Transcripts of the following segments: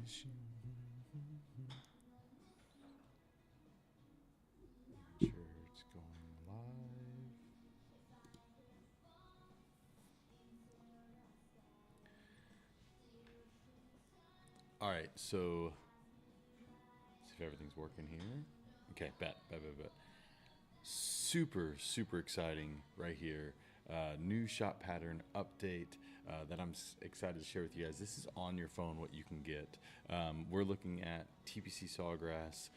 Wish you. Making sure it's going live. All right, so see if everything's working here. Okay, bet. Super exciting right here. New shot pattern update that I'm excited to share with you guys. This is on your phone what you can get. We're looking at TPC Sawgrass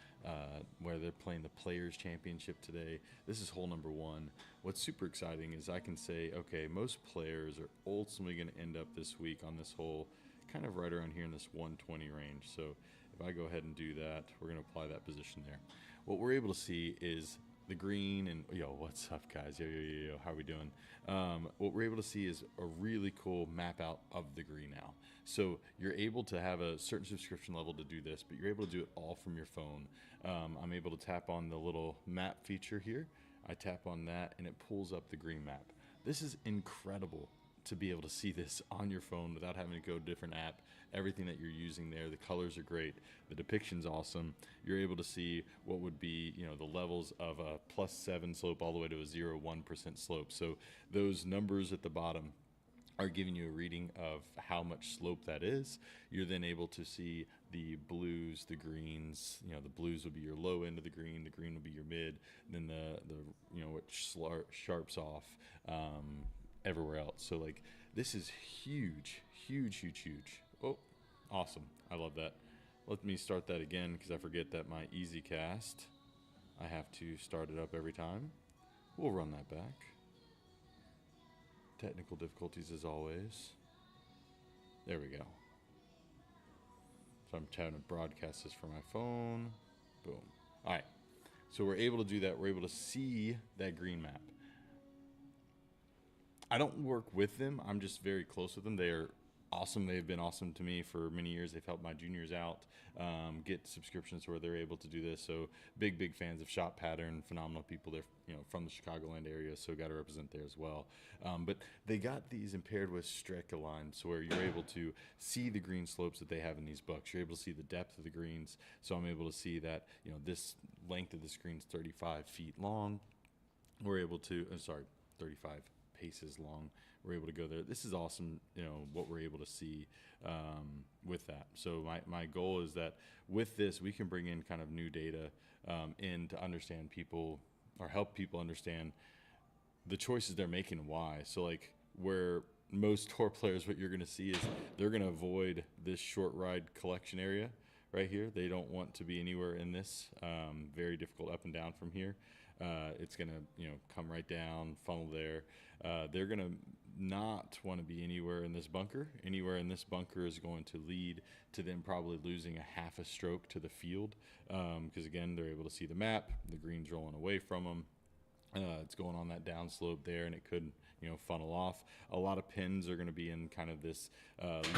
where they're playing the Players Championship today. This is hole number 1. What's super exciting is I can say, okay, most players are ultimately going to end up this week on this hole kind of right around here in this 120 range. So if I go ahead and do that, we're going to apply that position there. What we're able to see is the green and what's up guys, yo, how are we doing? What we're able to see is a really cool map out of the green now. So you're able to have a certain subscription level to do this, but you're able to do it all from your phone. I'm able to tap on the little map feature here. I tap on that and it pulls up the green map. This is incredible to be able to see this on your phone without having to go to a different app. Everything that you're using there, the colors are great, the depiction's awesome. You're able to see what would be, the levels of a +7 slope all the way to a 0.1% slope. So those numbers at the bottom are giving you a reading of how much slope that is. You're then able to see the blues, the greens. The blues would be your low end of the green would be your mid, then the which sharps off everywhere else. So like this is huge. Oh, awesome. I love that. Let me start that again because I forget that my easy cast, I have to start it up every time. We'll run that back. Technical difficulties as always. There we go. So I'm trying to broadcast this from my phone. Boom. All right. So we're able to do that. We're able to see that green map. I don't work with them. I'm just very close with them. They are awesome. They've been awesome to me for many years. They've helped my juniors out get subscriptions where they're able to do this. So big fans of Shot Pattern. Phenomenal people. They're from the Chicagoland area, so got to represent there as well. But they got these impaired with Strecke lines, so where you're able to see the green slopes that they have in these books. You're able to see the depth of the greens. So I'm able to see that this length of the screen is 35 feet long. We're able to 35 paces long. We're able to go there. This is awesome, what we're able to see with that. So my goal is that with this, we can bring in kind of new data in to understand people or help people understand the choices they're making and why. So like where most tour players, what you're going to see is they're going to avoid this short ride collection area right here. They don't want to be anywhere in this. Very difficult up and down from here. It's going to come right down, funnel there. They're going to not want to be anywhere in this bunker. Anywhere in this bunker is going to lead to them probably losing a half a stroke to the field because again, they're able to see the map. The green's rolling away from them. It's going on that downslope there, and it could funnel off. A lot of pins are going to be in kind of this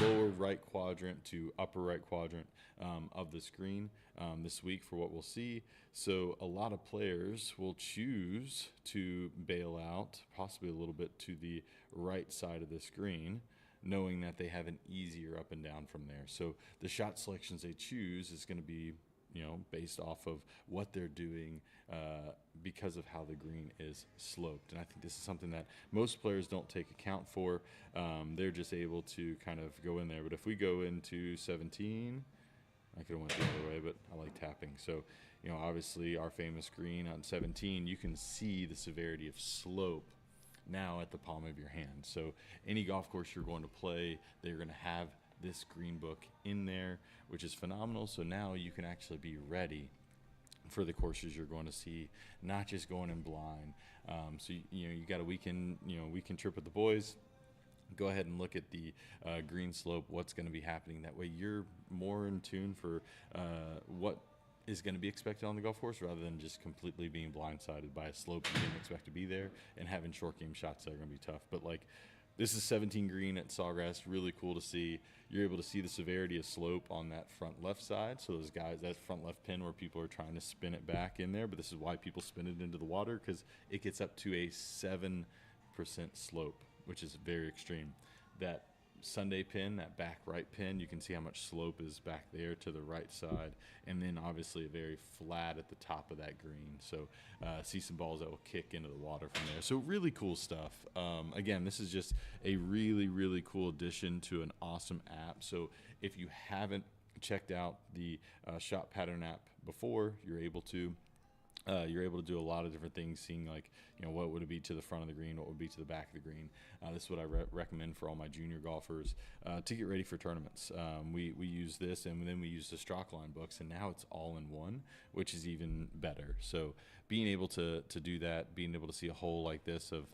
lower right quadrant to upper right quadrant of the screen this week for what we'll see. So a lot of players will choose to bail out possibly a little bit to the right side of the screen, knowing that they have an easier up and down from there. So the shot selections they choose is going to be based off of what they're doing because of how the green is sloped. And I think this is something that most players don't take account for. They're just able to kind of go in there. But if we go into 17, I could have went the other way, but I like tapping. So, obviously our famous green on 17, you can see the severity of slope now at the palm of your hand. So any golf course you're going to play, they're going to have this green book in there, which is phenomenal. So now you can actually be ready for the courses you're going to see, not just going in blind. So you got a weekend trip with the boys. Go ahead and look at the green slope, what's going to be happening. That way you're more in tune for what is going to be expected on the golf course rather than just completely being blindsided by a slope you didn't expect to be there and having short game shots that are going to be tough. But like, this is 17 green at Sawgrass. Really cool to see. You're able to see the severity of slope on that front left side. So those guys, that front left pin where people are trying to spin it back in there, but this is why people spin it into the water, because it gets up to a 7% slope, which is very extreme. That Sunday pin, that back right pin, you can see how much slope is back there to the right side, and then obviously very flat at the top of that green. So see some balls that will kick into the water from there. So really cool stuff. Again, this is just a really, really cool addition to an awesome app. So if you haven't checked out the Shot Pattern app before, you're able to. You're able to do a lot of different things, seeing like, what would it be to the front of the green, what would be to the back of the green. This is what I recommend for all my junior golfers to get ready for tournaments. We use this, and then we use the Strockline books, and now it's all in one, which is even better. So being able to do that, being able to see a hole like this of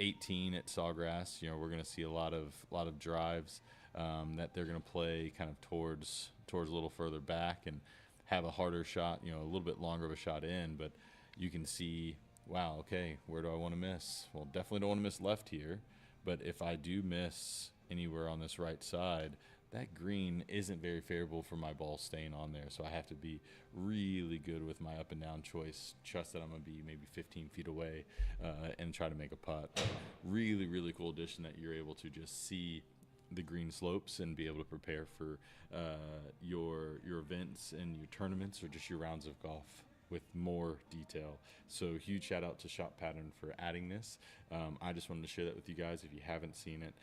18 at Sawgrass, we're going to see a lot of drives that they're going to play kind of towards a little further back, and have a harder shot, a little bit longer of a shot in, but you can see, wow, okay, where do I want to miss? Well, definitely don't want to miss left here, but if I do miss anywhere on this right side, that green isn't very favorable for my ball staying on there, so I have to be really good with my up and down choice, trust that I'm going to be maybe 15 feet away and try to make a putt. Really, really cool addition that you're able to just see the green slopes and be able to prepare for your events and your tournaments or just your rounds of golf with more detail. So huge shout out to Shot Pattern for adding this. I just wanted to share that with you guys. If you haven't seen it,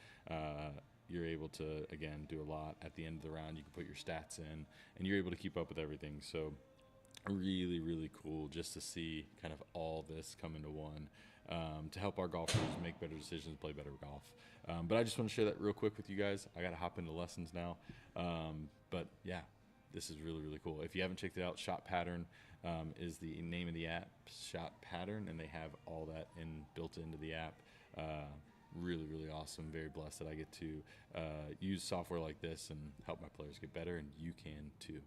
you're able to, again, do a lot at the end of the round. You can put your stats in and you're able to keep up with everything. So really, really cool just to see kind of all this come into one to help our golfers make better decisions, play better golf. But I just want to share that real quick with you guys. I got to hop into lessons now. But yeah, this is really, really cool. If you haven't checked it out, Shot Pattern is the name of the app, Shot Pattern, and they have all that built into the app. Really, really awesome. Very blessed that I get to use software like this and help my players get better, and you can too.